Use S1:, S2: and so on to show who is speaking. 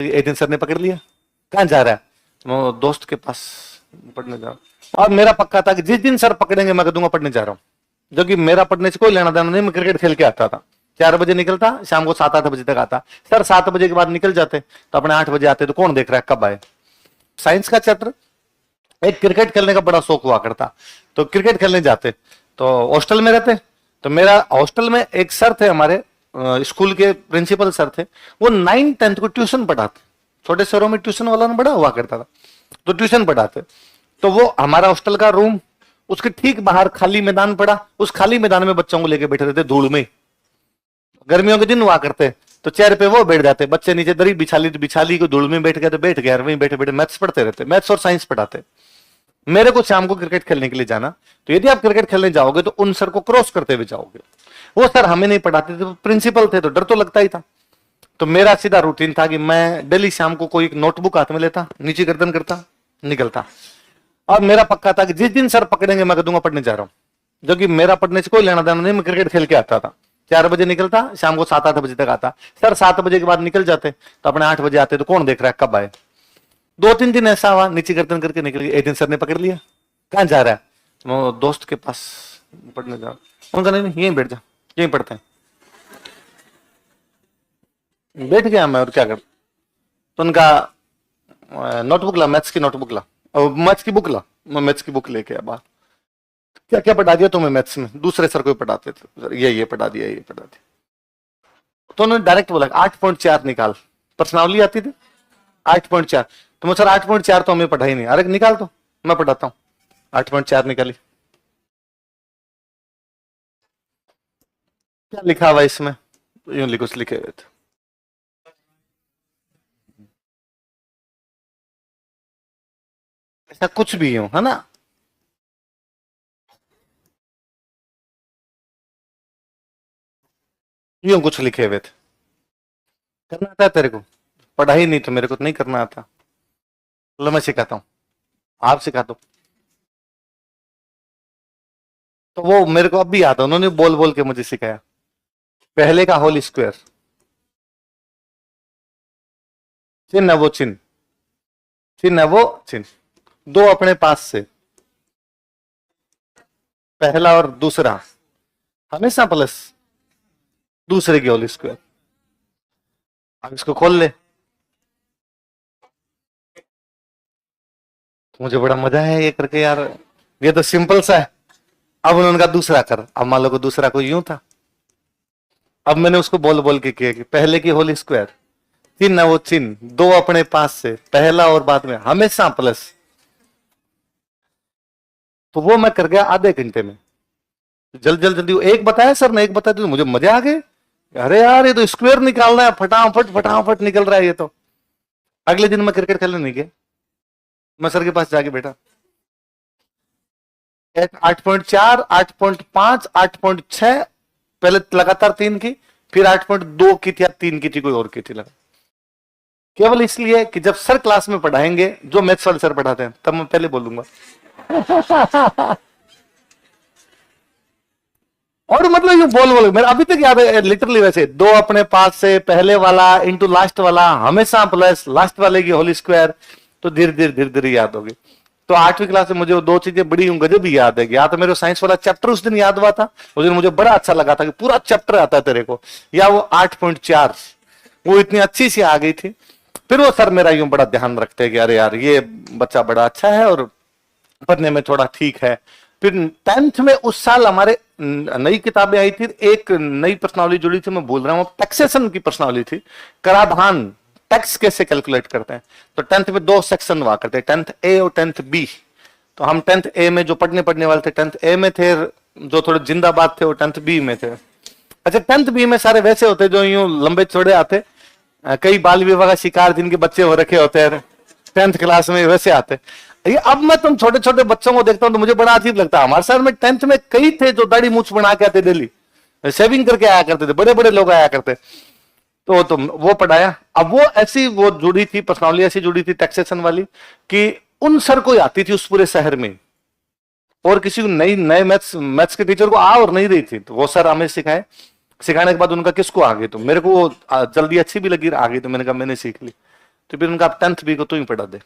S1: एक दिन सर ने पकड़ लिया, कहाँ जा रहा है? मैं दोस्त के पास पढ़ने जा रहा हूँ। और मेरा पक्का था कि जिस दिन सर पकड़ेंगे मैं कह दूंगा पढ़ने जा रहा हूँ, जो कि मेरा पढ़ने से कोई लेना देना नहीं। मैं क्रिकेट खेल के आता था, 4 बजे निकलता, शाम को 7-8 बजे तक आता। सर 7 बजे के बाद निकल जाते तो अपने 8 बजे आते, तो कौन देख रहा है कब आए। साइंस का चैप्टर, एक क्रिकेट खेलने का बड़ा शौक हुआ करता, तो क्रिकेट खेलने जाते तो हॉस्टल में रहते। तो मेरा हॉस्टल में एक सर थे हमारे स्कूल के प्रिंसिपल सर थे, वो 9-10 को ट्यूशन पढ़ाते। छोटे शहरों में ट्यूशन वाला ना बड़ा हुआ करता था, तो ट्यूशन पढ़ाते। तो वो हमारा हॉस्टल का रूम, उसके ठीक बाहर खाली मैदान पड़ा, उस खाली मैदान में बच्चों को लेके बैठे रहते धूल में। गर्मियों के दिन हुआ करते तो चेयर पे वो बैठ जाते, बच्चे नीचे दरी बिछाली को धूल में बैठ गए तो बैठ गए, वहीं बैठे बैठे मैथ्स पढ़ते रहते, मैथ्स और साइंस पढ़ाते। मेरे को शाम को क्रिकेट खेलने के लिए जाना, तो यदि आप क्रिकेट खेलने जाओगे तो उन सर को क्रॉस करते हुए जाओगे। वो सर हमें नहीं पढ़ाते थे, प्रिंसिपल थे, तो डर तो लगता ही था। तो मेरा सीधा रूटीन था कि मैं डेली शाम को कोई एक नोटबुक हाथ में लेता, नीचे गर्दन करता, निकलता। और मेरा पक्का था कि जिस दिन सर पकड़ेंगे मैं कह दूंगा पढ़ने जा रहा हूँ, जो कि मेरा पढ़ने से कोई लेना देना नहीं। मैं क्रिकेट खेल के आता था, 4 बजे निकलता, शाम को 7-8 बजे तक आता। सर 7 बजे के बाद निकल जाते तो अपने 8 बजे आते, तो कौन देख रहा है कब आए। 2-3 दिन ऐसा हुआ, नीचे गर्दन करके निकल गए। एक दिन सर ने पकड़ लिया, कहाँ जा रहा है? मैं दोस्त के पास पढ़ने जा रहा हूँ। उनका नहीं, यहीं बैठ जा, यहीं पढ़ते हैं। बैठ गया मैं, और क्या कर। तो उनका नोटबुक ला, मैथ्स की नोटबुक ला, मैथ्स की बुक ला। मैं मैथ्स की बुक लेके आया बाहर। क्या क्या पढ़ा दिया तुम्हें मैथ्स में? दूसरे सर को पढ़ाते थे, ये पढ़ा दिया, ये पढ़ा दिया। तो उन्होंने डायरेक्ट बोला 8.4 निकाल। प्रश्नावली आती थी 8.4। तो मैं सर 8.4 तो हमें पढ़ा ही नहीं। अरे निकाल, तो मैं पढ़ाता हूँ। 8.4 निकाली। क्या लिखा हुआ इसमें? यूं लिखो, लिखे हुए थे। ऐसा कुछ भी यूं है ना, यूं कुछ लिखे हुए थे। करना आता है तेरे को? पढ़ा ही नहीं तो मेरे को तो नहीं करना आता। लो मैं सिखाता हूँ, आप सिखा दो। तो वो मेरे को अब भी याद है, उन्होंने बोल बोल के मुझे सिखाया। पहले का होल स्क्वायर, चिन्ह है वो चिन्ह, चिन्ह है वो चिन्ह, दो अपने पास से, पहला और दूसरा हमेशा प्लस, दूसरे की होल स्क्वायर। अब इसको खोल ले। तो मुझे बड़ा मजा है ये करके यार, ये तो सिंपल सा है। अब उन्होंने कहा दूसरा कर। अब मान लो को दूसरा को यूं था, अब मैंने उसको बोल बोल के किया कि पहले की होल स्क्वायर, चिन्ह है वो चिन्ह, दो अपने पास से, पहला और बाद में हमेशा प्लस। तो वो मैं कर गया आधे घंटे में, जल्दी जल्दी जल्दी। एक बताया सर ने, एक बताया तो मुझे मजे आ गए। अरे यार ये तो स्क्वायर निकालना है, फटाफट फटाफट निकल रहा है ये तो। अगले दिन मैं क्रिकेट खेलने नहीं गया, मैं सर के पास जाके बैठा। 8.4, 8.5, 8.6, पहले लगातार 3 की, फिर 8.2 की थी या 3 की थी, कोई और की थी लगा। केवल इसलिए कि जब सर क्लास में पढ़ाएंगे, जो मैथ्स वाले सर पढ़ाते हैं, तब मैं पहले बोलूंगा। और मतलब ये बोल बोल मेरा अभी तक याद है लिटरली। वैसे दो अपने पास से, पहले वाला इंटू लास्ट वाला, हमेशा प्लस, लास्ट वाले की होल स्क्वायर। तो धीरे धीरे धीरे धीरे याद होगी। तो 8वीं क्लास में मुझे वो 2 चीजें बड़ी गजब भी याद है। या तो मेरे साइंस वाला चैप्टर उस दिन याद हुआ था, उस दिन मुझे बड़ा अच्छा लगा था कि पूरा चैप्टर आता है तेरे को। या वो 8.4 वो इतनी अच्छी सी आ गई थी। फिर वो सर मेरा यूं बड़ा ध्यान रखते हैं कि अरे यार ये बच्चा बड़ा अच्छा है और पढ़ने में थोड़ा ठीक है। फिर 10th में उस साल हमारे नई किताबें आई थी, एक नई प्रश्नावली जुड़ी थी, मैं बोल रहा हूँ टैक्सेशन की प्रश्नावली थी, कराधान, टैक्स कैसे कैलकुलेट करते हैं। तो 10th में 2 सेक्शन हुआ करते हैं, 10th ए और 10th बी। तो हम 10th ए में जो पढ़ने वाले थे 10th ए में थे, जो थोड़े जिंदाबाद थे वो 10th बी में थे। अच्छा 10th बी में सारे वैसे होते जो यूं लंबे चौड़े आते, कई बाल विवाह का शिकार जिनके बच्चे हो रखे होते हैं 10th क्लास में, वैसे आते। ये अब मैं तुम छोटे छोटे बच्चों को देखता हूं तो मुझे बड़ा अजीब लगता है। हमारे शहर में 10th में कई थे जो दाढ़ी मूछ बना के आते, डेली शेविंग करके आया करते थे, बड़े बड़े लोग आया करते। तो तुम वो पढ़ाया। अब वो ऐसी वो जुड़ी थी प्रश्नावली, ऐसी जुड़ी थी टैक्सेशन वाली कि उन सर को आती थी उस पूरे शहर में, और किसी को नए मैथ्स के टीचर को आ और नहीं रही थी। तो वो सर हमें सिखाए, सिखाने के बाद उनका किसको आ गई, तो मेरे को वो जल्दी अच्छी भी लगी, आ गई तो मैंने कहा मैंने सीख ली। तो फिर उनका 10th भी को तू ही पढ़ा दे।